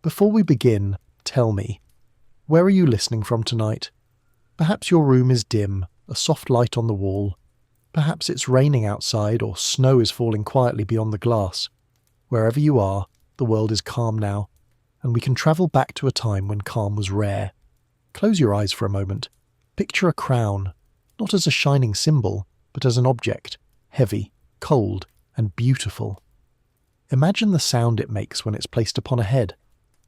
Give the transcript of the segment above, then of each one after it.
Before we begin, tell me, where are you listening from tonight? Perhaps your room is dim, a soft light on the wall. Perhaps it's raining outside or snow is falling quietly beyond the glass. Wherever you are, the world is calm now, and we can travel back to a time when calm was rare. Close your eyes for a moment. Picture a crown, not as a shining symbol, but as an object, heavy, cold, and beautiful. Imagine the sound it makes when it's placed upon a head,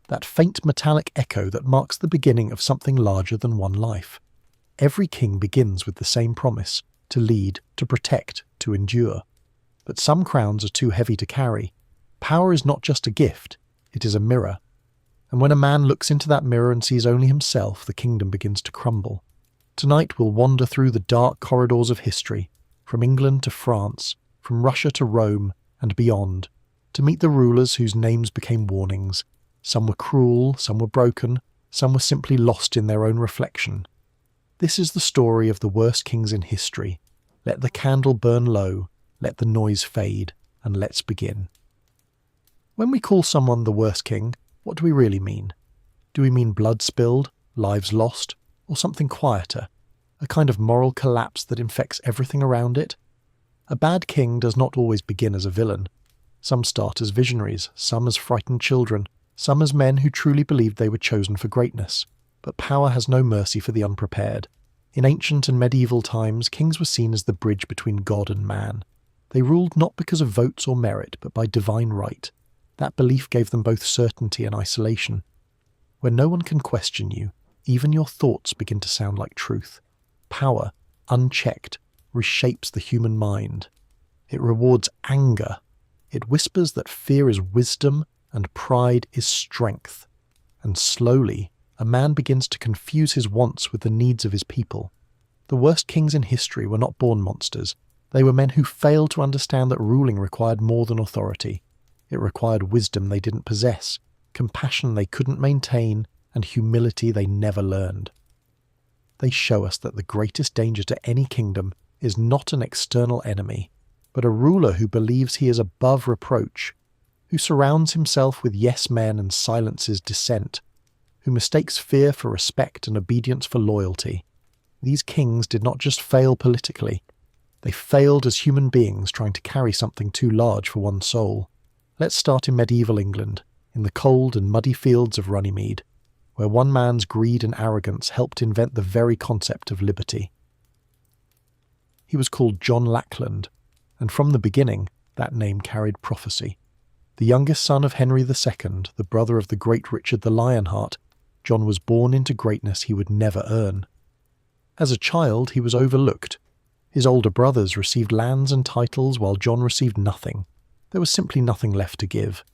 that faint metallic echo that marks the beginning of something larger than one life. Every king begins with the same promise: to lead, to protect, to endure. But some crowns are too heavy to carry. Power is not just a gift, it is a mirror. And when a man looks into that mirror and sees only himself, the kingdom begins to crumble. Tonight we'll wander through the dark corridors of history, from England to France, from Russia to Rome, and beyond, to meet the rulers whose names became warnings. Some were cruel, some were broken, some were simply lost in their own reflection. This is the story of the worst kings in history. Let the candle burn low, let the noise fade, and let's begin. When we call someone the worst king, what do we really mean? Do we mean blood spilled, lives lost, or something quieter, a kind of moral collapse that infects everything around it? A bad king does not always begin as a villain. Some start as visionaries, some as frightened children, some as men who truly believed they were chosen for greatness. But power has no mercy for the unprepared. In ancient and medieval times, kings were seen as the bridge between God and man. They ruled not because of votes or merit, but by divine right. That belief gave them both certainty and isolation. When no one can question you, even your thoughts begin to sound like truth. Power, unchecked, reshapes the human mind. It rewards anger. It whispers that fear is wisdom and pride is strength. And slowly, a man begins to confuse his wants with the needs of his people. The worst kings in history were not born monsters. They were men who failed to understand that ruling required more than authority. It required wisdom they didn't possess, compassion they couldn't maintain, and humility they never learned. They show us that the greatest danger to any kingdom is not an external enemy, but a ruler who believes he is above reproach, who surrounds himself with yes men and silences dissent, who mistakes fear for respect and obedience for loyalty. These kings did not just fail politically, they failed as human beings trying to carry something too large for one soul. Let's start in medieval England, in the cold and muddy fields of Runnymede, where one man's greed and arrogance helped invent the very concept of liberty. He was called John Lackland, and from the beginning, that name carried prophecy. The youngest son of Henry II, the brother of the great Richard the Lionheart, John was born into greatness he would never earn. As a child, he was overlooked. His older brothers received lands and titles while John received nothing. There was simply nothing left to give.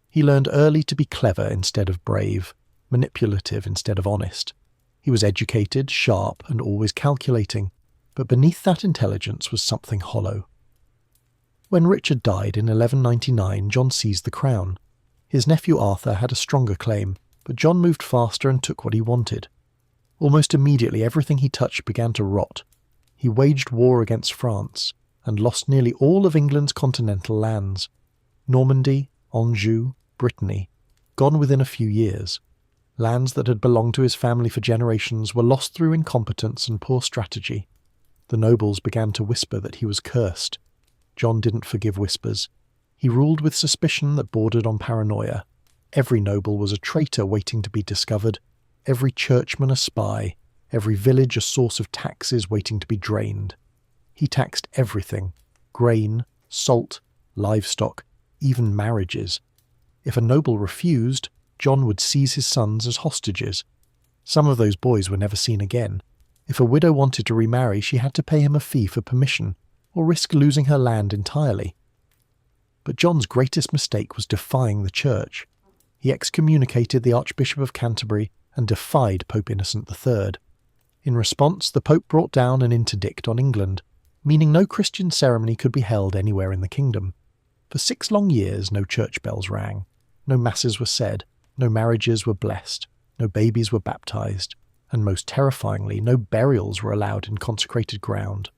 He learned early to be clever instead of brave, manipulative instead of honest. He was educated, sharp, and always calculating, but beneath that intelligence was something hollow. When Richard died in 1199, John seized the crown. His nephew Arthur had a stronger claim, but John moved faster and took what he wanted. Almost immediately everything he touched began to rot. He waged war against France, and lost nearly all of England's continental lands. Normandy, Anjou, Brittany, gone within a few years. Lands that had belonged to his family for generations were lost through incompetence and poor strategy. The nobles began to whisper that he was cursed. John didn't forgive whispers. He ruled with suspicion that bordered on paranoia. Every noble was a traitor waiting to be discovered, every churchman a spy, every village a source of taxes waiting to be drained. He taxed everything: grain, salt, livestock, even marriages. If a noble refused, John would seize his sons as hostages. Some of those boys were never seen again. If a widow wanted to remarry, she had to pay him a fee for permission, or risk losing her land entirely. But John's greatest mistake was defying the church. He excommunicated the Archbishop of Canterbury and defied Pope Innocent III. In response, the Pope brought down an interdict on England, meaning no Christian ceremony could be held anywhere in the kingdom. For 6 long years, no church bells rang, no masses were said, no marriages were blessed, no babies were baptized, and most terrifyingly, no burials were allowed in consecrated ground.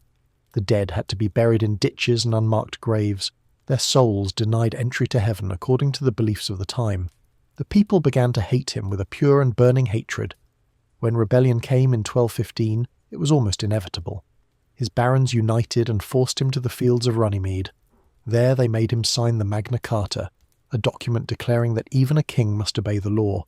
The dead had to be buried in ditches and unmarked graves, their souls denied entry to heaven according to the beliefs of the time. The people began to hate him with a pure and burning hatred. When rebellion came in 1215, it was almost inevitable. His barons united and forced him to the fields of Runnymede. There they made him sign the Magna Carta, a document declaring that even a king must obey the law,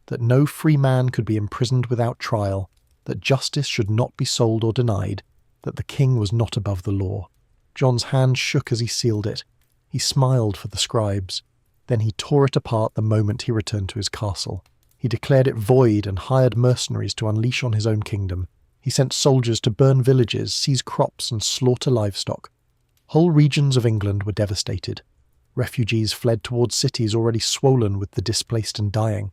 that no free man could be imprisoned without trial, that justice should not be sold or denied, that the king was not above the law. John's hand shook as he sealed it. He smiled for the scribes. Then he tore it apart the moment he returned to his castle. He declared it void and hired mercenaries to unleash on his own kingdom. He sent soldiers to burn villages, seize crops, and slaughter livestock. Whole regions of England were devastated. Refugees fled towards cities already swollen with the displaced and dying.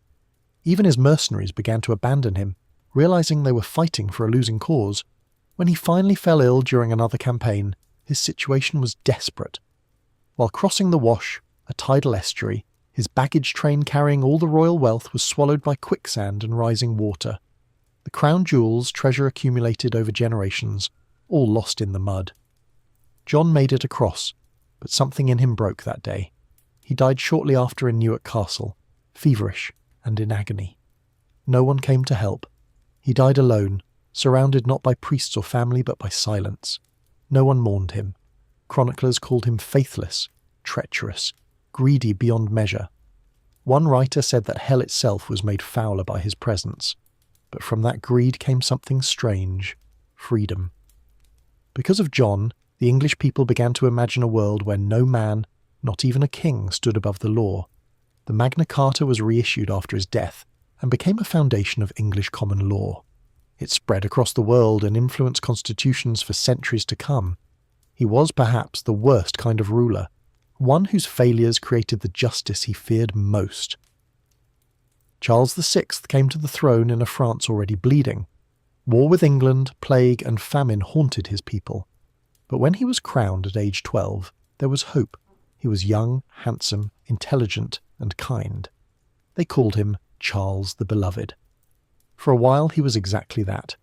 Even his mercenaries began to abandon him, realizing they were fighting for a losing cause. When he finally fell ill during another campaign, his situation was desperate. While crossing the Wash, a tidal estuary, his baggage train carrying all the royal wealth was swallowed by quicksand and rising water. The crown jewels, treasure accumulated over generations, all lost in the mud. John made it across, but something in him broke that day. He died shortly after in Newark Castle, feverish and in agony. No one came to help. He died alone, surrounded not by priests or family but by silence. No one mourned him. Chroniclers called him faithless, treacherous, greedy beyond measure. One writer said that hell itself was made fouler by his presence. But from that greed came something strange: freedom. Because of John, the English people began to imagine a world where no man, not even a king, stood above the law. The Magna Carta was reissued after his death and became a foundation of English common law. It spread across the world and influenced constitutions for centuries to come. He was perhaps the worst kind of ruler, one whose failures created the justice he feared most. Charles VI came to the throne in a France already bleeding. War with England, plague, and famine haunted his people. But when he was crowned at age 12, there was hope. He was young, handsome, intelligent, and kind. They called him Charles the Beloved. For a while he was exactly that.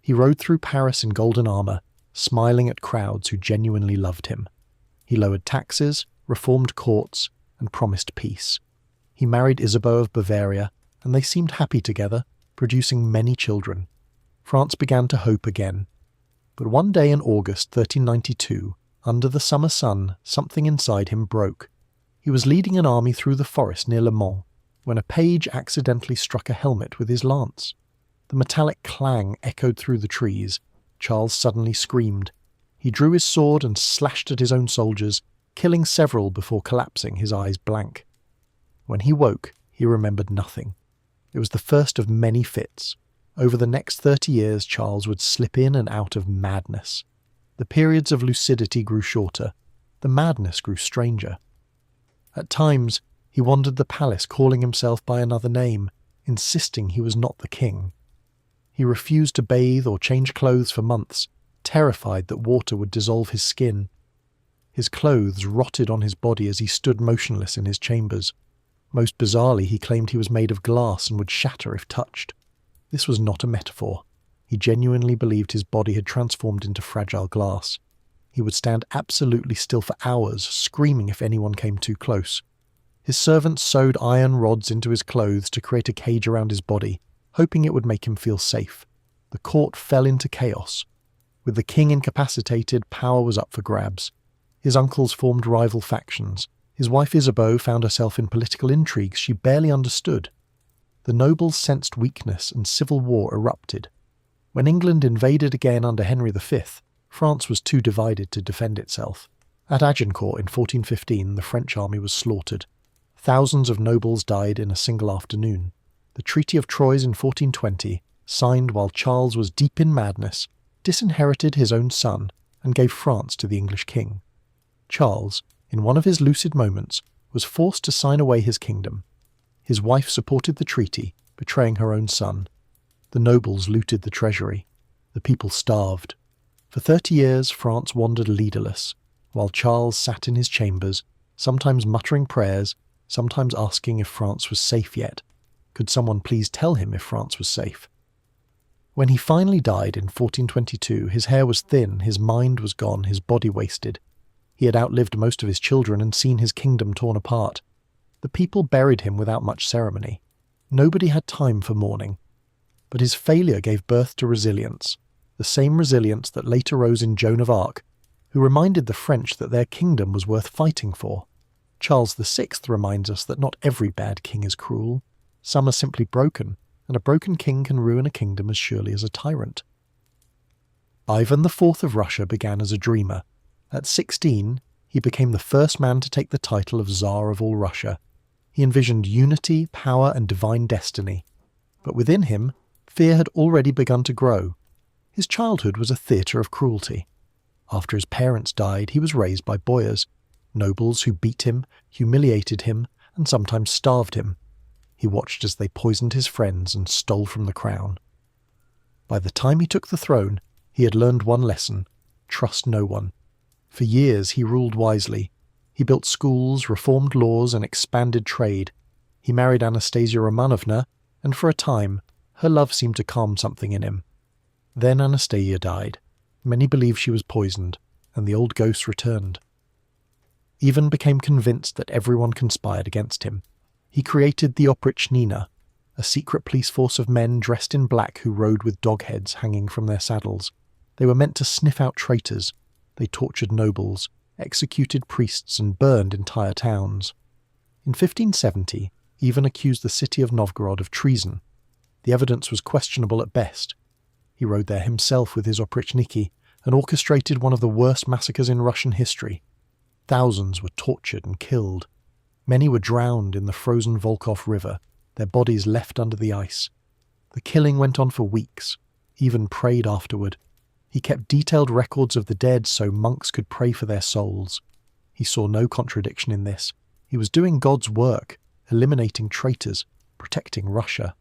He rode through Paris in golden armour, smiling at crowds who genuinely loved him. He lowered taxes, reformed courts, and promised peace. He married Isabeau of Bavaria, and they seemed happy together, producing many children. France began to hope again. But one day in August 1392, under the summer sun, something inside him broke. He was leading an army through the forest near Le Mans, when a page accidentally struck a helmet with his lance. The metallic clang echoed through the trees. Charles suddenly screamed. He drew his sword and slashed at his own soldiers, killing several before collapsing, his eyes blank. When he woke, he remembered nothing. It was the first of many fits. Over the next 30 years, Charles would slip in and out of madness. The periods of lucidity grew shorter. The madness grew stranger. At times, he wandered the palace calling himself by another name, insisting he was not the king. He refused to bathe or change clothes for months, terrified that water would dissolve his skin. His clothes rotted on his body as he stood motionless in his chambers. Most bizarrely, he claimed he was made of glass and would shatter if touched. This was not a metaphor. He genuinely believed his body had transformed into fragile glass. He would stand absolutely still for hours, screaming if anyone came too close. His servants sewed iron rods into his clothes to create a cage around his body, hoping it would make him feel safe. The court fell into chaos. With the king incapacitated, power was up for grabs. His uncles formed rival factions. His wife Isabeau found herself in political intrigues she barely understood. The nobles sensed weakness and civil war erupted. When England invaded again under Henry V, France was too divided to defend itself. At Agincourt in 1415, the French army was slaughtered. Thousands of nobles died in a single afternoon. The Treaty of Troyes in 1420, signed while Charles was deep in madness, disinherited his own son and gave France to the English king. Charles, in one of his lucid moments, was forced to sign away his kingdom. His wife supported the treaty, betraying her own son. The nobles looted the treasury. The people starved. For 30 years, France wandered leaderless, while Charles sat in his chambers, sometimes muttering prayers, sometimes asking if France was safe yet. Could someone please tell him if France was safe? When he finally died in 1422, his hair was thin, his mind was gone, his body wasted. He had outlived most of his children and seen his kingdom torn apart. The people buried him without much ceremony. Nobody had time for mourning. But his failure gave birth to resilience, the same resilience that later rose in Joan of Arc, who reminded the French that their kingdom was worth fighting for. Charles VI reminds us that not every bad king is cruel. Some are simply broken, and a broken king can ruin a kingdom as surely as a tyrant. Ivan IV of Russia began as a dreamer. At 16, he became the first man to take the title of Tsar of all Russia. He envisioned unity, power, and divine destiny. But within him, fear had already begun to grow. His childhood was a theatre of cruelty. After his parents died, he was raised by boyars, nobles who beat him, humiliated him, and sometimes starved him. He watched as they poisoned his friends and stole from the crown. By the time he took the throne, he had learned one lesson: trust no one. For years he ruled wisely. He built schools, reformed laws, and expanded trade. He married Anastasia Romanovna, and for a time, her love seemed to calm something in him. Then Anastasia died. Many believe she was poisoned, and the old ghost returned. Ivan became convinced that everyone conspired against him. He created the Oprichnina, a secret police force of men dressed in black who rode with dog heads hanging from their saddles. They were meant to sniff out traitors. They tortured nobles, executed priests, and burned entire towns. In 1570, Ivan accused the city of Novgorod of treason. The evidence was questionable at best. He rode there himself with his oprichniki and orchestrated one of the worst massacres in Russian history. Thousands were tortured and killed. Many were drowned in the frozen Volkhov River, their bodies left under the ice. The killing went on for weeks. Ivan prayed afterward. He kept detailed records of the dead so monks could pray for their souls. He saw no contradiction in this. He was doing God's work, eliminating traitors, protecting Russia.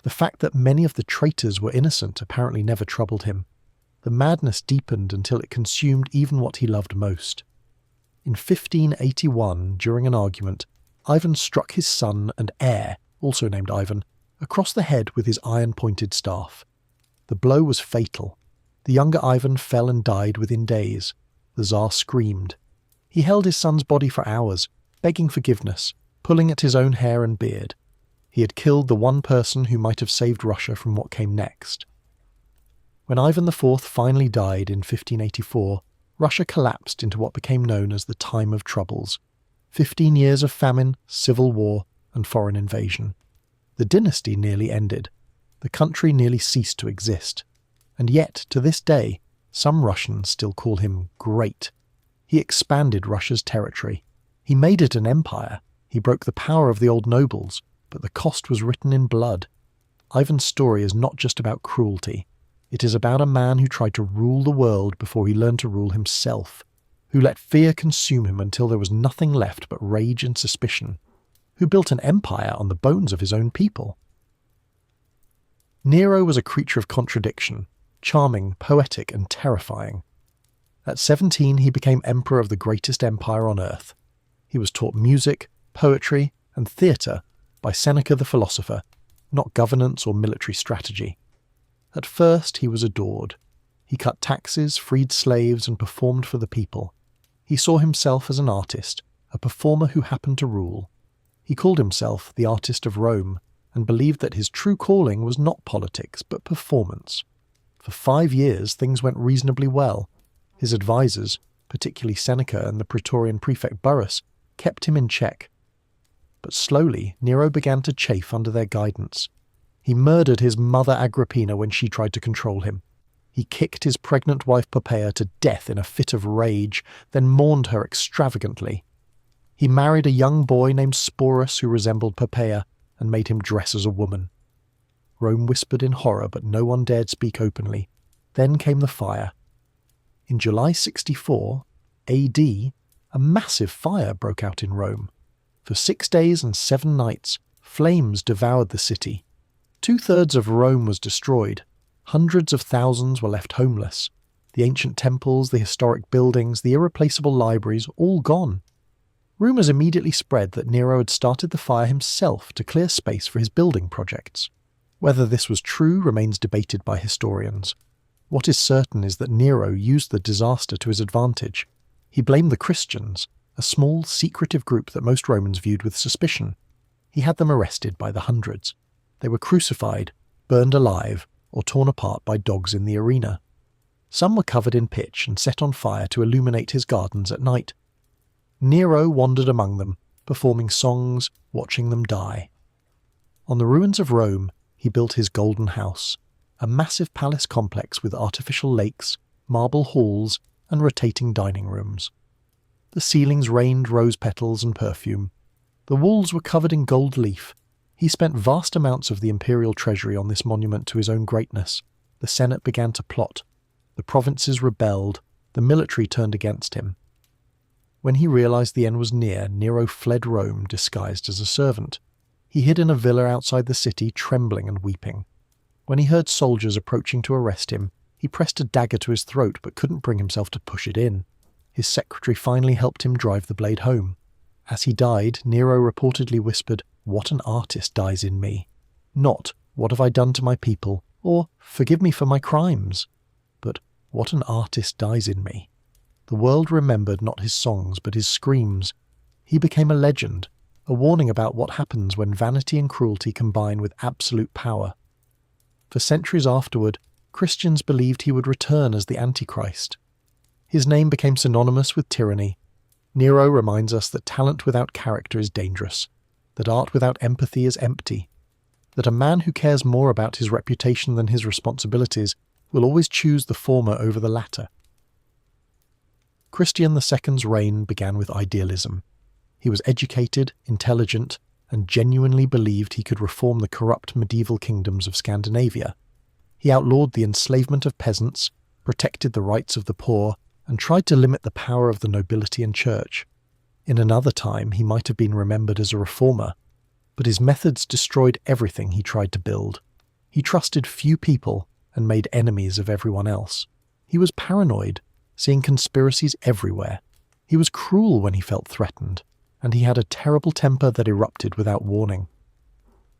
The fact that many of the traitors were innocent apparently never troubled him. The madness deepened until it consumed even what he loved most. In 1581, during an argument, Ivan struck his son and heir, also named Ivan, across the head with his iron-pointed staff. The blow was fatal. The younger Ivan fell and died within days. The Tsar screamed. He held his son's body for hours, begging forgiveness, pulling at his own hair and beard. He had killed the one person who might have saved Russia from what came next. When Ivan IV finally died in 1584, Russia collapsed into what became known as the Time of Troubles. 15 years of famine, civil war, and foreign invasion. The dynasty nearly ended. The country nearly ceased to exist. And yet, to this day, some Russians still call him great. He expanded Russia's territory. He made it an empire. He broke the power of the old nobles, but the cost was written in blood. Ivan's story is not just about cruelty. It is about a man who tried to rule the world before he learned to rule himself, who let fear consume him until there was nothing left but rage and suspicion, who built an empire on the bones of his own people. Nero was a creature of contradiction, charming, poetic, and terrifying. At 17, he became emperor of the greatest empire on earth. He was taught music, poetry, and theatre by Seneca the philosopher, not governance or military strategy. At first, he was adored. He cut taxes, freed slaves, and performed for the people. He saw himself as an artist, a performer who happened to rule. He called himself the artist of Rome, and believed that his true calling was not politics, but performance. For 5 years, things went reasonably well. His advisors, particularly Seneca and the Praetorian prefect Burrus, kept him in check. But slowly, Nero began to chafe under their guidance. He murdered his mother Agrippina when she tried to control him. He kicked his pregnant wife Poppaea to death in a fit of rage, then mourned her extravagantly. He married a young boy named Sporus who resembled Poppaea, and made him dress as a woman. Rome whispered in horror, but no one dared speak openly. Then came the fire. In July 64 AD, a massive fire broke out in Rome. For 6 days and 7 nights, flames devoured the city. 2/3 of Rome was destroyed. Hundreds of thousands were left homeless. The ancient temples, the historic buildings, the irreplaceable libraries, all gone. Rumours immediately spread that Nero had started the fire himself to clear space for his building projects. Whether this was true remains debated by historians. What is certain is that Nero used the disaster to his advantage. He blamed the Christians, a small, secretive group that most Romans viewed with suspicion. He had them arrested by the hundreds. They were crucified, burned alive, or torn apart by dogs in the arena. Some were covered in pitch and set on fire to illuminate his gardens at night. Nero wandered among them, performing songs, watching them die. On the ruins of Rome, he built his Golden House, a massive palace complex with artificial lakes, marble halls, and rotating dining rooms. The ceilings rained rose petals and perfume. The walls were covered in gold leaf. He spent vast amounts of the imperial treasury on this monument to his own greatness. The Senate began to plot. The provinces rebelled. The military turned against him. When he realized the end was near, Nero fled Rome disguised as a servant. He hid in a villa outside the city, trembling and weeping. When he heard soldiers approaching to arrest him, he pressed a dagger to his throat but couldn't bring himself to push it in. His secretary finally helped him drive the blade home. As he died, Nero reportedly whispered, "What an artist dies in me." Not, "What have I done to my people?" or "Forgive me for my crimes." But, "What an artist dies in me." The world remembered not his songs but his screams. He became a legend, a warning about what happens when vanity and cruelty combine with absolute power. For centuries afterward, Christians believed he would return as the Antichrist. His name became synonymous with tyranny. Nero reminds us that talent without character is dangerous, that art without empathy is empty, that a man who cares more about his reputation than his responsibilities will always choose the former over the latter. Christian II's reign began with idealism. He was educated, intelligent, and genuinely believed he could reform the corrupt medieval kingdoms of Scandinavia. He outlawed the enslavement of peasants, protected the rights of the poor, and tried to limit the power of the nobility and church. In another time, he might have been remembered as a reformer, but his methods destroyed everything he tried to build. He trusted few people and made enemies of everyone else. He was paranoid, seeing conspiracies everywhere. He was cruel when he felt threatened, and he had a terrible temper that erupted without warning.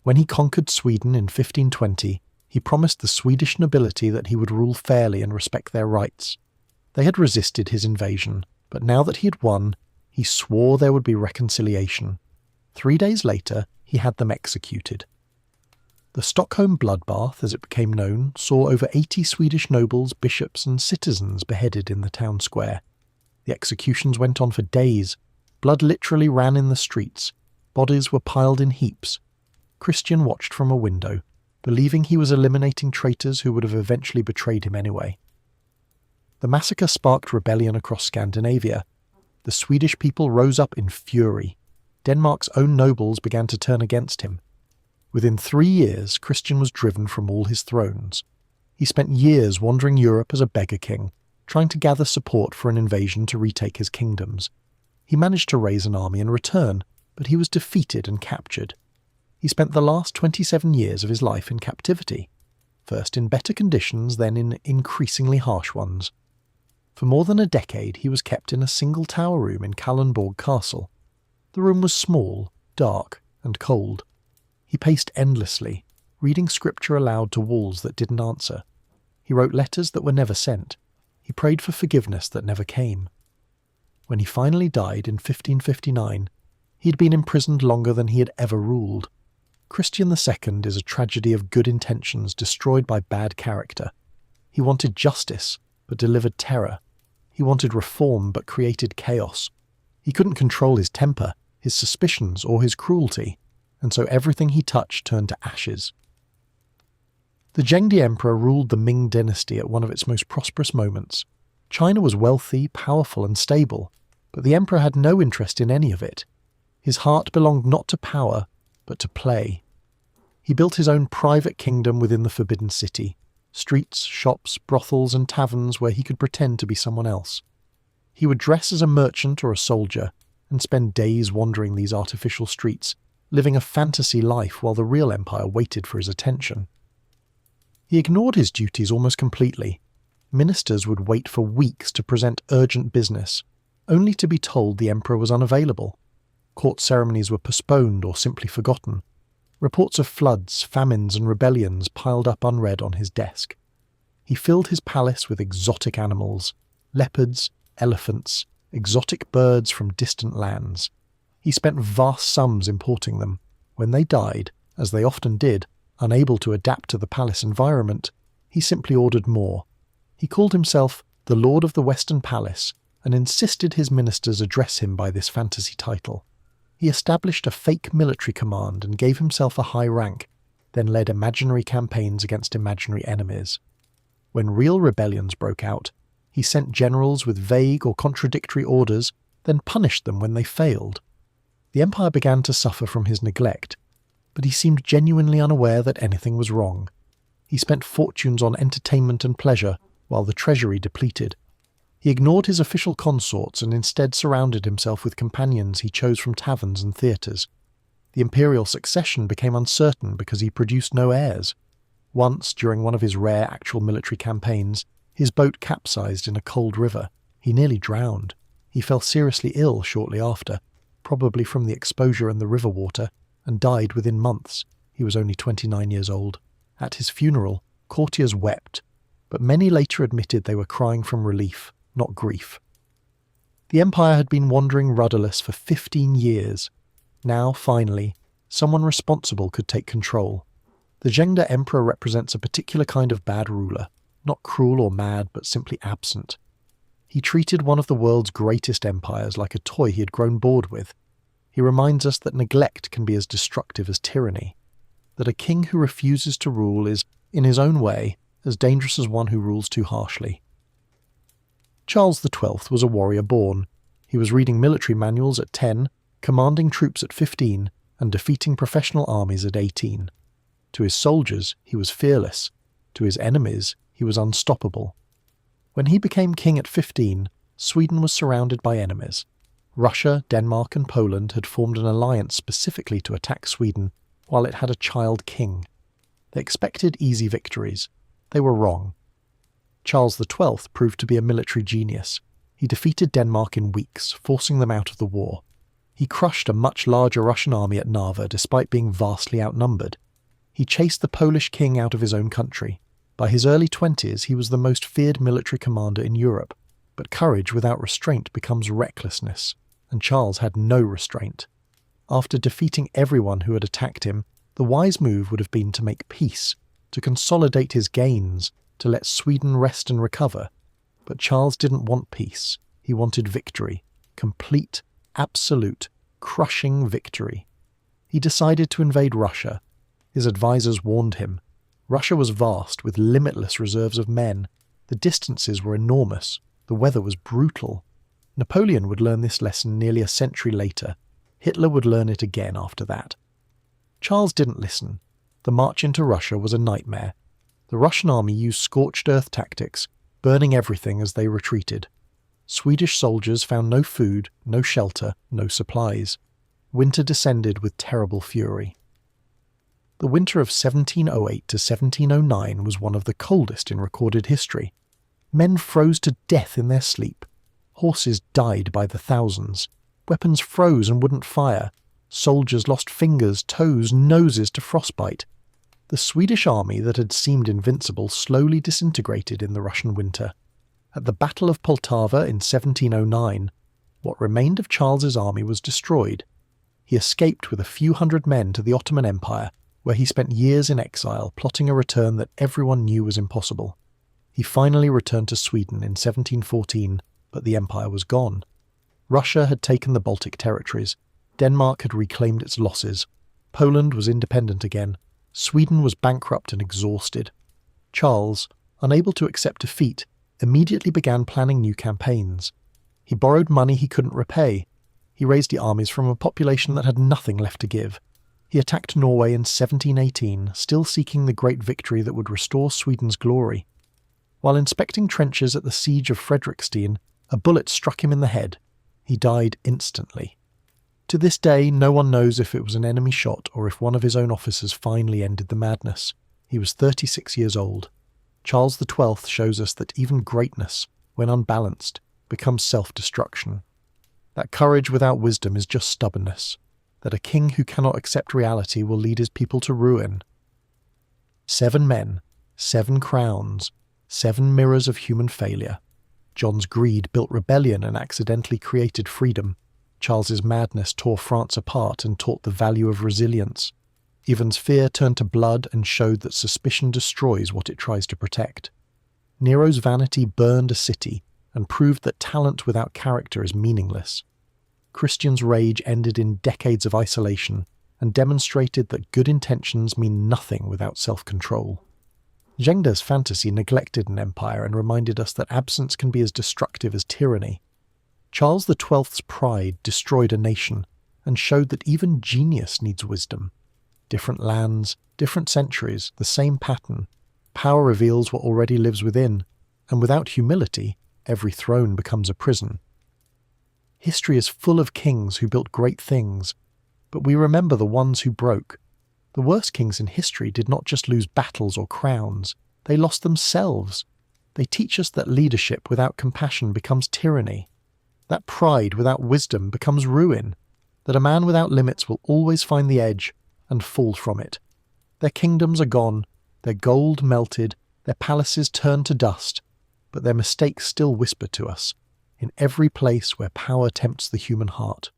When he conquered Sweden in 1520, he promised the Swedish nobility that he would rule fairly and respect their rights. They had resisted his invasion, but now that he had won, he swore there would be reconciliation. 3 days later, he had them executed. The Stockholm bloodbath, as it became known, saw over 80 Swedish nobles, bishops, and citizens beheaded in the town square. The executions went on for days. Blood literally ran in the streets. Bodies were piled in heaps. Christian watched from a window, believing he was eliminating traitors who would have eventually betrayed him anyway. The massacre sparked rebellion across Scandinavia. The Swedish people rose up in fury. Denmark's own nobles began to turn against him. Within 3 years, Christian was driven from all his thrones. He spent years wandering Europe as a beggar king, trying to gather support for an invasion to retake his kingdoms. He managed to raise an army and return, but he was defeated and captured. He spent the last 27 years of his life in captivity, first in better conditions, then in increasingly harsh ones. For more than a decade, he was kept in a single tower room in Kalundborg Castle. The room was small, dark, and cold. He paced endlessly, reading scripture aloud to walls that didn't answer. He wrote letters that were never sent. He prayed for forgiveness that never came. When he finally died in 1559, he had been imprisoned longer than he had ever ruled. Christian II is a tragedy of good intentions destroyed by bad character. He wanted justice, but delivered terror. He wanted reform, but created chaos. He couldn't control his temper, his suspicions, or his cruelty, and so everything he touched turned to ashes. The Zhengde Emperor ruled the Ming dynasty at one of its most prosperous moments. China was wealthy, powerful, and stable, but the emperor had no interest in any of it. His heart belonged not to power, but to play. He built his own private kingdom within the Forbidden City, streets, shops, brothels, and taverns where he could pretend to be someone else. He would dress as a merchant or a soldier, and spend days wandering these artificial streets, living a fantasy life while the real empire waited for his attention. He ignored his duties almost completely. Ministers would wait for weeks to present urgent business, only to be told the emperor was unavailable. Court ceremonies were postponed or simply forgotten. Reports of floods, famines, and rebellions piled up unread on his desk. He filled his palace with exotic animals, leopards, elephants, exotic birds from distant lands. He spent vast sums importing them. When they died, as they often did, unable to adapt to the palace environment, he simply ordered more. He called himself the Lord of the Western Palace and insisted his ministers address him by this fantasy title. He established a fake military command and gave himself a high rank, then led imaginary campaigns against imaginary enemies. When real rebellions broke out, he sent generals with vague or contradictory orders, then punished them when they failed. The empire began to suffer from his neglect, but he seemed genuinely unaware that anything was wrong. He spent fortunes on entertainment and pleasure, while the treasury depleted. He ignored his official consorts and instead surrounded himself with companions he chose from taverns and theatres. The imperial succession became uncertain because he produced no heirs. Once, during one of his rare actual military campaigns, his boat capsized in a cold river. He nearly drowned. He fell seriously ill shortly after, probably from the exposure and the river water, and died within months. He was only 29 years old. At his funeral, courtiers wept, but many later admitted they were crying from relief, not grief. The empire had been wandering rudderless for 15 years. Now, finally, someone responsible could take control. The Zhengde Emperor represents a particular kind of bad ruler, not cruel or mad, but simply absent. He treated one of the world's greatest empires like a toy he had grown bored with. He reminds us that neglect can be as destructive as tyranny, that a king who refuses to rule is, in his own way, as dangerous as one who rules too harshly. Charles XII was a warrior born. He was reading military manuals at 10, commanding troops at 15, and defeating professional armies at 18. To his soldiers, he was fearless. To his enemies, he was unstoppable. When he became king at 15, Sweden was surrounded by enemies. Russia, Denmark, and Poland had formed an alliance specifically to attack Sweden, while it had a child king. They expected easy victories. They were wrong. Charles XII proved to be a military genius. He defeated Denmark in weeks, forcing them out of the war. He crushed a much larger Russian army at Narva despite being vastly outnumbered. He chased the Polish king out of his own country. By his early 20s, he was the most feared military commander in Europe. But courage without restraint becomes recklessness, and Charles had no restraint. After defeating everyone who had attacked him, the wise move would have been to make peace, to consolidate his gains, to let Sweden rest and recover. But Charles didn't want peace. He wanted victory. Complete, absolute, crushing victory. He decided to invade Russia. His advisors warned him. Russia was vast, with limitless reserves of men. The distances were enormous. The weather was brutal. Napoleon would learn this lesson nearly a century later. Hitler would learn it again after that. Charles didn't listen. The march into Russia was a nightmare. The Russian army used scorched earth tactics, burning everything as they retreated. Swedish soldiers found no food, no shelter, no supplies. Winter descended with terrible fury. The winter of 1708 to 1709 was one of the coldest in recorded history. Men froze to death in their sleep. Horses died by the thousands. Weapons froze and wouldn't fire. Soldiers lost fingers, toes, noses to frostbite. The Swedish army that had seemed invincible slowly disintegrated in the Russian winter. At the Battle of Poltava in 1709, what remained of Charles's army was destroyed. He escaped with a few hundred men to the Ottoman Empire, where he spent years in exile, plotting a return that everyone knew was impossible. He finally returned to Sweden in 1714, but the empire was gone. Russia had taken the Baltic territories. Denmark had reclaimed its losses. Poland was independent again. Sweden was bankrupt and exhausted. Charles, unable to accept defeat, immediately began planning new campaigns. He borrowed money he couldn't repay. He raised the armies from a population that had nothing left to give. He attacked Norway in 1718, still seeking the great victory that would restore Sweden's glory. While inspecting trenches at the siege of Fredriksten, a bullet struck him in the head. He died instantly. To this day, no one knows if it was an enemy shot or if one of his own officers finally ended the madness. He was 36 years old. Charles XII shows us that even greatness, when unbalanced, becomes self-destruction. That courage without wisdom is just stubbornness. That a king who cannot accept reality will lead his people to ruin. 7 men, 7 crowns, 7 mirrors of human failure. John's greed built rebellion and accidentally created freedom. Charles's madness tore France apart and taught the value of resilience. Ivan's fear turned to blood and showed that suspicion destroys what it tries to protect. Nero's vanity burned a city and proved that talent without character is meaningless. Christian's rage ended in decades of isolation and demonstrated that good intentions mean nothing without self-control. Zhengde's fantasy neglected an empire and reminded us that absence can be as destructive as tyranny. Charles XII's pride destroyed a nation and showed that even genius needs wisdom. Different lands, different centuries, the same pattern. Power reveals what already lives within, and without humility, every throne becomes a prison. History is full of kings who built great things, but we remember the ones who broke. The worst kings in history did not just lose battles or crowns, they lost themselves. They teach us that leadership without compassion becomes tyranny, that pride without wisdom becomes ruin, that a man without limits will always find the edge and fall from it. Their kingdoms are gone, their gold melted, their palaces turned to dust, but their mistakes still whisper to us, in every place where power tempts the human heart.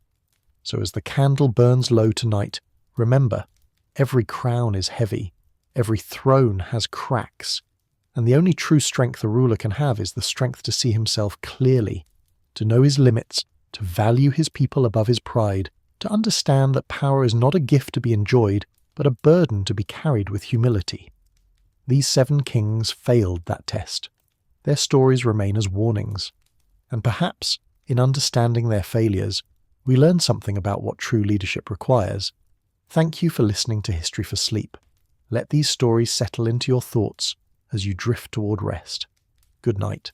So as the candle burns low tonight, remember, every crown is heavy, every throne has cracks, and the only true strength a ruler can have is the strength to see himself clearly, to know his limits, to value his people above his pride, to understand that power is not a gift to be enjoyed, but a burden to be carried with humility. These 7 kings failed that test. Their stories remain as warnings. And perhaps, in understanding their failures, we learn something about what true leadership requires. Thank you for listening to History for Sleep. Let these stories settle into your thoughts as you drift toward rest. Good night.